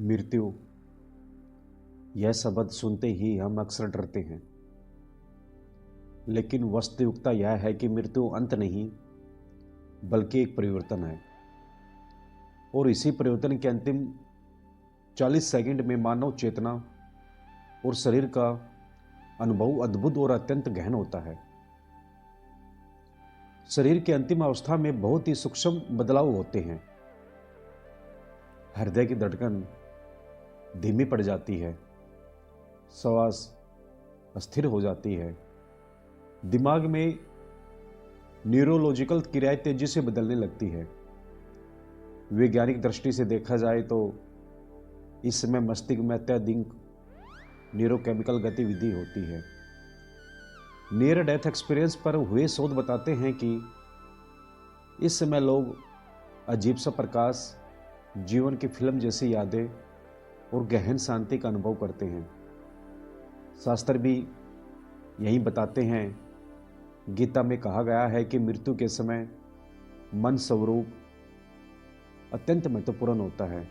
मृत्यु, यह शब्द सुनते ही हम अक्सर डरते हैं। लेकिन वास्तविकता यह है कि मृत्यु अंत नहीं, बल्कि एक परिवर्तन है। और इसी परिवर्तन के अंतिम 40 सेकंड में मानव चेतना और शरीर का अनुभव अद्भुत और अत्यंत गहन होता है। शरीर की अंतिम अवस्था में बहुत ही सूक्ष्म बदलाव होते हैं। हृदय की धड़कन धीमी पड़ जाती है, श्वास अस्थिर हो जाती है, दिमाग में न्यूरोलॉजिकल क्रियाएं तेजी से बदलने लगती है। वैज्ञानिक दृष्टि से देखा जाए तो इस समय मस्तिष्क में अत्यधिक न्यूरोकेमिकल गतिविधि होती है। नियर डेथ एक्सपीरियंस पर हुए शोध बताते हैं कि इस समय लोग अजीब सा प्रकाश, जीवन की फिल्म जैसी यादें और गहन शांति का अनुभव करते हैं। शास्त्र भी यही बताते हैं। गीता में कहा गया है कि मृत्यु के समय मन स्वरूप अत्यंत महत्वपूर्ण होता है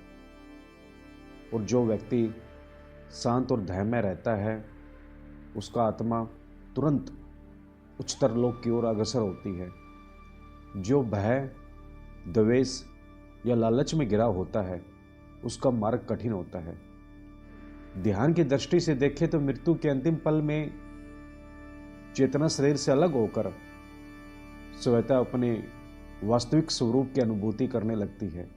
और जो व्यक्ति शांत और ध्यान में रहता है उसका आत्मा तुरंत उच्चतर लोक की ओर अग्रसर होती है। जो भय, द्वेष या लालच में गिरा होता है उसका मार्ग कठिन होता है। ध्यान की दृष्टि से देखें तो मृत्यु के अंतिम पल में चेतना शरीर से अलग होकर स्वतः अपने वास्तविक स्वरूप की अनुभूति करने लगती है।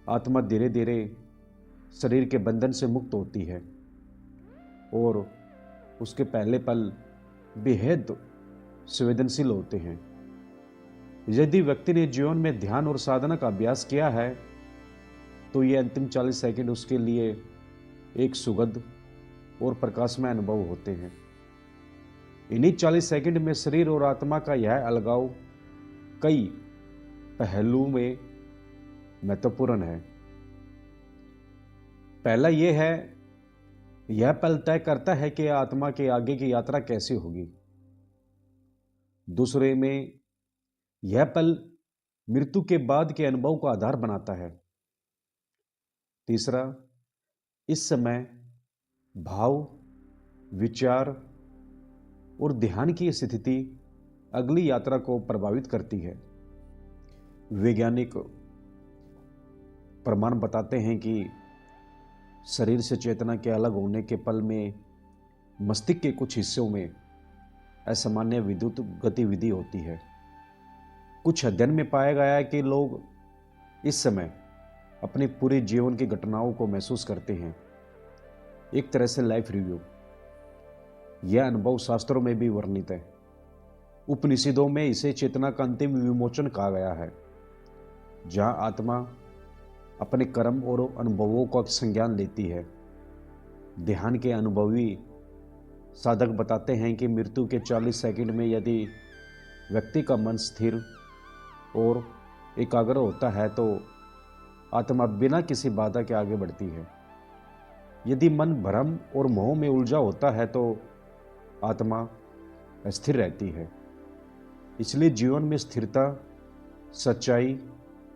आत्मा धीरे धीरे शरीर के बंधन से मुक्त होती है और उसके पहले पल बेहद संवेदनशील होते हैं। यदि व्यक्ति ने जीवन में ध्यान और साधना का अभ्यास किया है तो ये अंतिम 40 सेकंड उसके लिए एक सुखद और प्रकाशमय अनुभव होते हैं। इन्हीं 40 सेकंड में शरीर और आत्मा का यह अलगाव कई पहलुओं में महत्वपूर्ण है। पहला यह है, यह पल तय करता है कि आत्मा के आगे की यात्रा कैसी होगी। दूसरे में यह पल मृत्यु के बाद के अनुभव का आधार बनाता है। तीसरा, इस समय भाव, विचार और ध्यान की स्थिति अगली यात्रा को प्रभावित करती है। वैज्ञानिक प्रमाण बताते हैं कि शरीर से चेतना के अलग होने के पल में मस्तिष्क के कुछ हिस्सों में असामान्य विद्युत गतिविधि होती है। कुछ अध्ययन में पाया गया है कि लोग इस समय अपने पूरे जीवन की घटनाओं को महसूस करते हैं, एक तरह से लाइफ रिव्यू। यह अनुभव शास्त्रों में भी वर्णित है। उपनिषदों में इसे चेतना का अंतिम विमोचन कहा गया है, जहां आत्मा अपने कर्म और अनुभवों का संज्ञान लेती है। ध्यान के अनुभवी साधक बताते हैं कि मृत्यु के 40 सेकंड में यदि व्यक्ति का मन स्थिर और एकाग्र होता है तो आत्मा बिना किसी बाधा के आगे बढ़ती है। यदि मन भ्रम और मोह में उलझा होता है तो आत्मा अस्थिर रहती है। इसलिए जीवन में स्थिरता, सच्चाई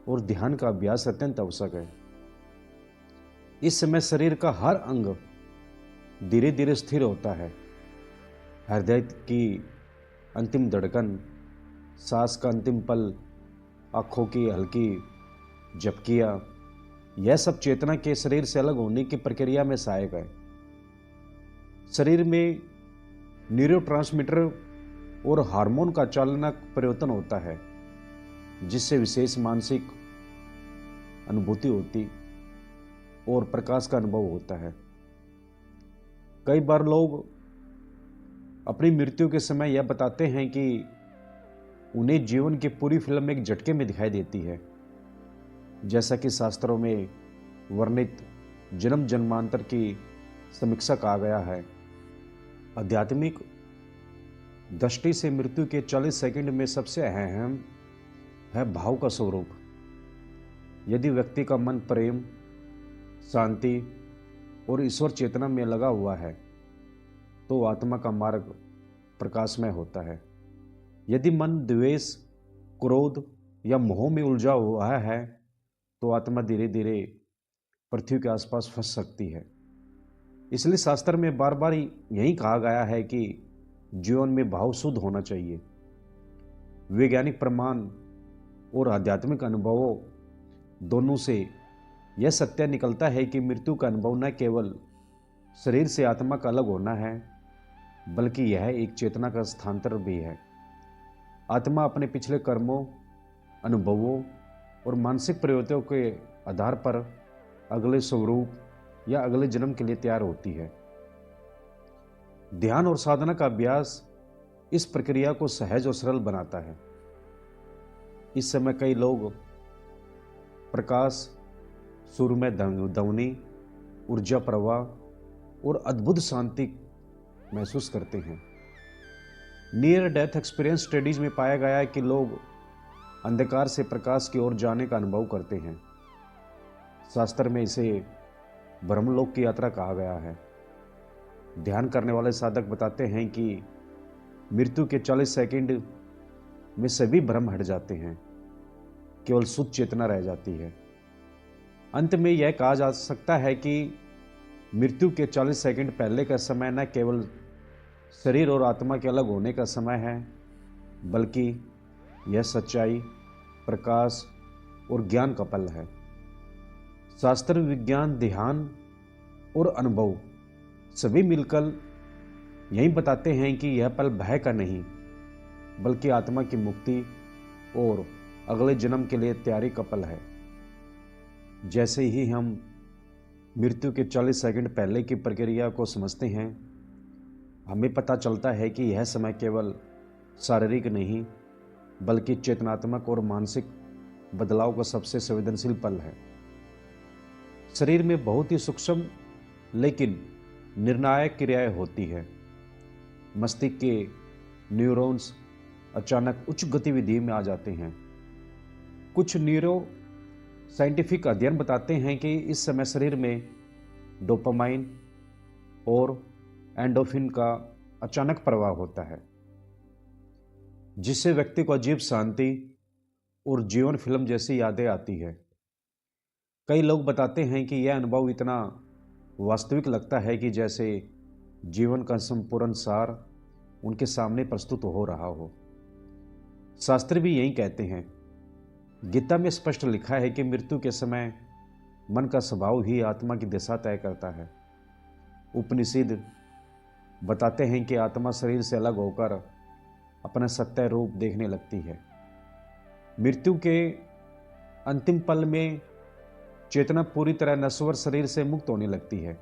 और ध्यान का अभ्यास अत्यंत आवश्यक है। इस समय शरीर का हर अंग धीरे धीरे स्थिर होता है। हृदय की अंतिम धड़कन, सांस का अंतिम पल, आंखों की हल्की झपकियां, यह सब चेतना के शरीर से अलग होने की प्रक्रिया में सहायक है। शरीर में न्यूरोट्रांसमीटर और हार्मोन का चालनक परिवर्तन होता है, जिससे विशेष मानसिक अनुभूति होती और प्रकाश का अनुभव होता है। कई बार लोग अपनी मृत्यु के समय यह बताते हैं कि उन्हें जीवन की पूरी फिल्म एक झटके में दिखाई देती है। जैसा कि शास्त्रों में वर्णित जन्म जन्मांतर की समीक्षा कहा गया है। आध्यात्मिक दृष्टि से मृत्यु के 40 सेकंड में सबसे अहम है भाव का स्वरूप। यदि व्यक्ति का मन प्रेम, शांति और ईश्वर चेतना में लगा हुआ है तो आत्मा का मार्ग प्रकाशमय होता है। यदि मन द्वेष, क्रोध या मोह में उलझा हुआ है तो आत्मा धीरे धीरे पृथ्वी के आसपास फंस सकती है। इसलिए शास्त्र में बार बार यही कहा गया है कि जीवन में भाव शुद्ध होना चाहिए। वैज्ञानिक प्रमाण और आध्यात्मिक अनुभवों दोनों से यह सत्य निकलता है कि मृत्यु का अनुभव न केवल शरीर से आत्मा का अलग होना है, बल्कि यह एक चेतना का स्थानांतरण भी है। आत्मा अपने पिछले कर्मों, अनुभवों और मानसिक प्रवृत्तियों के आधार पर अगले स्वरूप या अगले जन्म के लिए तैयार होती है। ध्यान और साधना का अभ्यास इस प्रक्रिया को सहज और सरल बनाता है। इस समय कई लोग प्रकाश, सुरमय ध्वनि, ऊर्जा प्रवाह और अद्भुत शांति महसूस करते हैं। नियर डेथ एक्सपीरियंस स्टडीज में पाया गया है कि लोग अंधकार से प्रकाश की ओर जाने का अनुभव करते हैं। शास्त्र में इसे ब्रह्मलोक की यात्रा कहा गया है। ध्यान करने वाले साधक बताते हैं कि मृत्यु के 40 सेकंड में सभी भ्रम हट जाते हैं, केवल शुद्ध चेतना रह जाती है। अंत में यह कहा जा सकता है कि मृत्यु के 40 सेकंड पहले का समय न केवल शरीर और आत्मा के अलग होने का समय है, बल्कि यह सच्चाई, प्रकाश और ज्ञान का पल है। शास्त्र, विज्ञान, ध्यान और अनुभव सभी मिलकर यही बताते हैं कि यह पल भय का नहीं, बल्कि आत्मा की मुक्ति और अगले जन्म के लिए तैयारी का पल है। जैसे ही हम मृत्यु के 40 सेकंड पहले की प्रक्रिया को समझते हैं, हमें पता चलता है कि यह समय केवल शारीरिक नहीं, बल्कि चेतनात्मक और मानसिक बदलाव का सबसे संवेदनशील पल है। शरीर में बहुत ही सूक्ष्म लेकिन निर्णायक क्रियाएं होती है। मस्तिष्क के न्यूरॉन्स अचानक उच्च गतिविधि में आ जाते हैं। कुछ न्यूरो साइंटिफिक अध्ययन बताते हैं कि इस समय शरीर में डोपामाइन और एंडोर्फिन का अचानक प्रवाह होता है, जिससे व्यक्ति को अजीब शांति और जीवन फिल्म जैसी यादें आती है। कई लोग बताते हैं कि यह अनुभव इतना वास्तविक लगता है कि जैसे जीवन का संपूर्ण सार उनके सामने प्रस्तुत हो रहा हो। शास्त्र भी यही कहते हैं। गीता में स्पष्ट लिखा है कि मृत्यु के समय मन का स्वभाव ही आत्मा की दिशा तय करता है। उपनिषद बताते हैं कि आत्मा शरीर से अलग होकर अपना सत्य रूप देखने लगती है। मृत्यु के अंतिम पल में चेतना पूरी तरह नश्वर शरीर से मुक्त होने लगती है,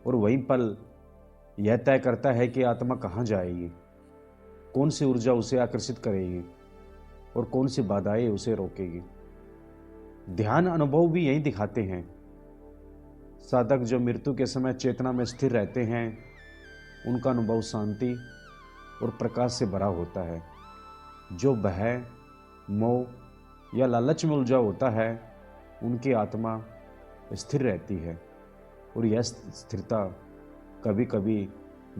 और वही पल यह तय करता है कि आत्मा कहाँ जाएगी, कौन सी ऊर्जा उसे आकर्षित करेगी और कौन सी बाधाएं उसे रोकेगी। ध्यान अनुभव भी यही दिखाते हैं। साधक जो मृत्यु के समय चेतना में स्थिर रहते हैं, उनका अनुभव शांति और प्रकाश से भरा होता है। जो भय, मोह या लालच में उलझा होता है, उनकी आत्मा स्थिर रहती है, और यह स्थिरता कभी कभी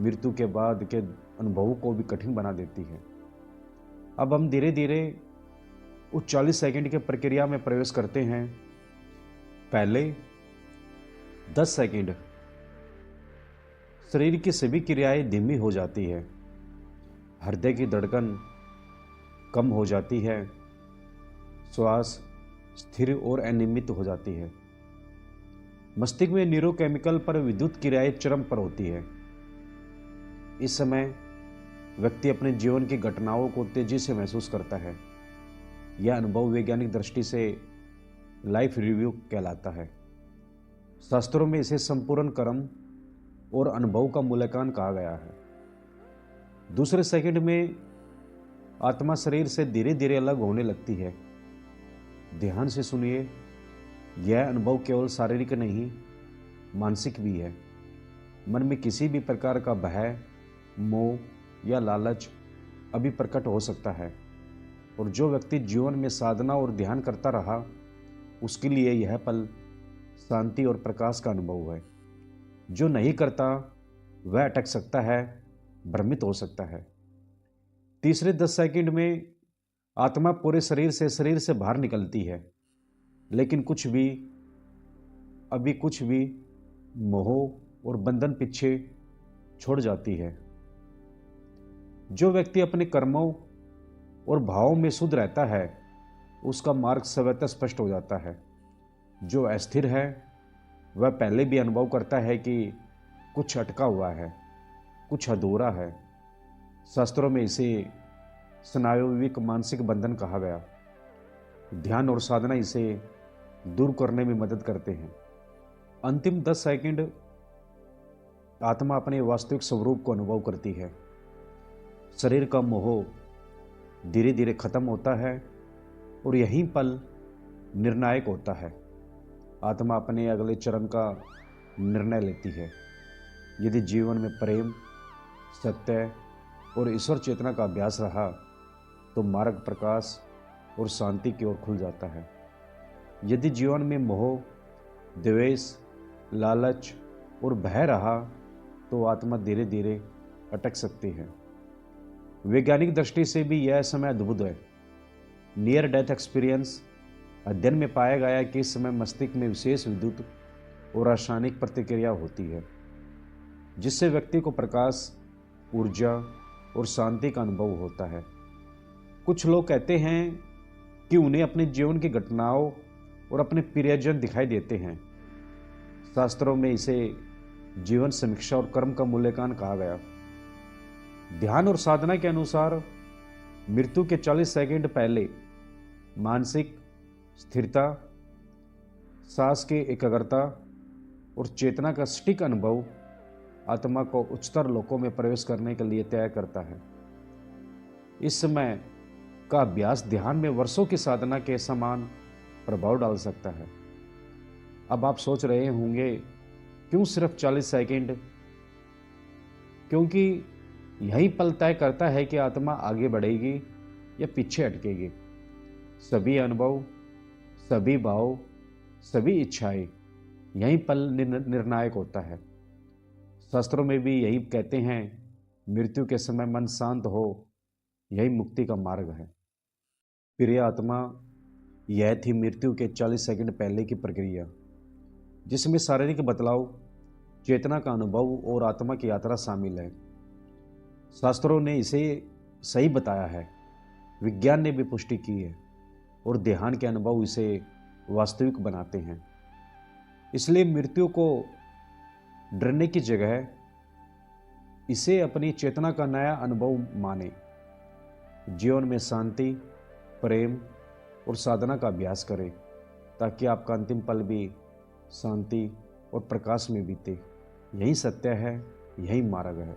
मृत्यु के बाद के अनुभवों को भी कठिन बना देती है। अब हम धीरे धीरे उस 40 सेकंड की प्रक्रिया में प्रवेश करते हैं। पहले 10 सेकंड शरीर की सभी क्रियाएं धीमी हो जाती है। हृदय की धड़कन कम हो जाती है, श्वास स्थिर और अनियमित हो जाती है। मस्तिष्क में न्यूरोकेमिकल पर विद्युत क्रियाएं चरम पर होती है। इस समय व्यक्ति अपने जीवन की घटनाओं को तेजी से महसूस करता है। यह अनुभव वैज्ञानिक दृष्टि से लाइफ रिव्यू कहलाता है। शास्त्रों में इसे संपूर्ण कर्म और अनुभव का मूल्यांकन कहा गया है। दूसरे सेकंड में आत्मा शरीर से धीरे धीरे अलग होने लगती है। ध्यान से सुनिए, यह अनुभव केवल शारीरिक नहीं, मानसिक भी है। मन में किसी भी प्रकार का भय, मोह या लालच अभी प्रकट हो सकता है, और जो व्यक्ति जीवन में साधना और ध्यान करता रहा, उसके लिए यह पल शांति और प्रकाश का अनुभव है। जो नहीं करता वह अटक सकता है, भ्रमित हो सकता है। तीसरे 10 सेकंड में आत्मा पूरे शरीर से बाहर निकलती है, लेकिन कुछ भी अभी कुछ भी मोह और बंधन पीछे छोड़ जाती है। जो व्यक्ति अपने कर्मों और भावों में शुद्ध रहता है उसका मार्ग स्वतः स्पष्ट हो जाता है। जो अस्थिर है वह पहले भी अनुभव करता है कि कुछ अटका हुआ है, कुछ अधूरा है। शास्त्रों में इसे स्नायुविक मानसिक बंधन कहा गया। ध्यान और साधना इसे दूर करने में मदद करते हैं। अंतिम 10 सेकंड आत्मा अपने वास्तविक स्वरूप को अनुभव करती है। शरीर का मोह धीरे धीरे खत्म होता है और यही पल निर्णायक होता है। आत्मा अपने अगले चरण का निर्णय लेती है। यदि जीवन में प्रेम, सत्य और ईश्वर चेतना का अभ्यास रहा तो मार्ग प्रकाश और शांति की ओर खुल जाता है। यदि जीवन में मोह, द्वेष, लालच और भय रहा तो आत्मा धीरे धीरे अटक सकती है। वैज्ञानिक दृष्टि से भी यह समय अद्भुत है। नियर डेथ एक्सपीरियंस अध्ययन में पाया गया कि इस समय मस्तिष्क में विशेष विद्युत और रासायनिक प्रतिक्रिया होती है जिससे व्यक्ति को प्रकाश, ऊर्जा और शांति का अनुभव होता है। कुछ लोग कहते हैं कि उन्हें अपने जीवन की घटनाओं और अपने प्रियजन दिखाई देते हैं। शास्त्रों में इसे जीवन समीक्षा और कर्म का मूल्यांकन कहा गया। ध्यान और साधना के अनुसार मृत्यु के 40 सेकंड पहले मानसिक स्थिरता, सांस की एकाग्रता और चेतना का सटीक अनुभव आत्मा को उच्चतर लोकों में प्रवेश करने के लिए तय करता है। इस समय का अभ्यास ध्यान में वर्षों की साधना के समान प्रभाव डाल सकता है। अब आप सोच रहे होंगे क्यों सिर्फ 40 सेकंड? क्योंकि यही पल तय करता है कि आत्मा आगे बढ़ेगी या पीछे अटकेगी। सभी अनुभव, सभी भाव, सभी इच्छाएं यही पल निर्णायक होता है। शास्त्रों में भी यही कहते हैं, मृत्यु के समय मन शांत हो, यही मुक्ति का मार्ग है। प्रिय आत्मा, यह थी मृत्यु के 40 सेकंड पहले की प्रक्रिया, जिसमें शारीरिक बदलाव, चेतना का अनुभव और आत्मा की यात्रा शामिल है। शास्त्रों ने इसे सही बताया है, विज्ञान ने भी पुष्टि की है और ध्यान के अनुभव इसे वास्तविक बनाते हैं। इसलिए मृत्यु को डरने की जगह इसे अपनी चेतना का नया अनुभव माने। जीवन में शांति, प्रेम और साधना का अभ्यास करें ताकि आपका अंतिम पल भी शांति और प्रकाश में बीते। यही सत्य है, यही मार्ग है।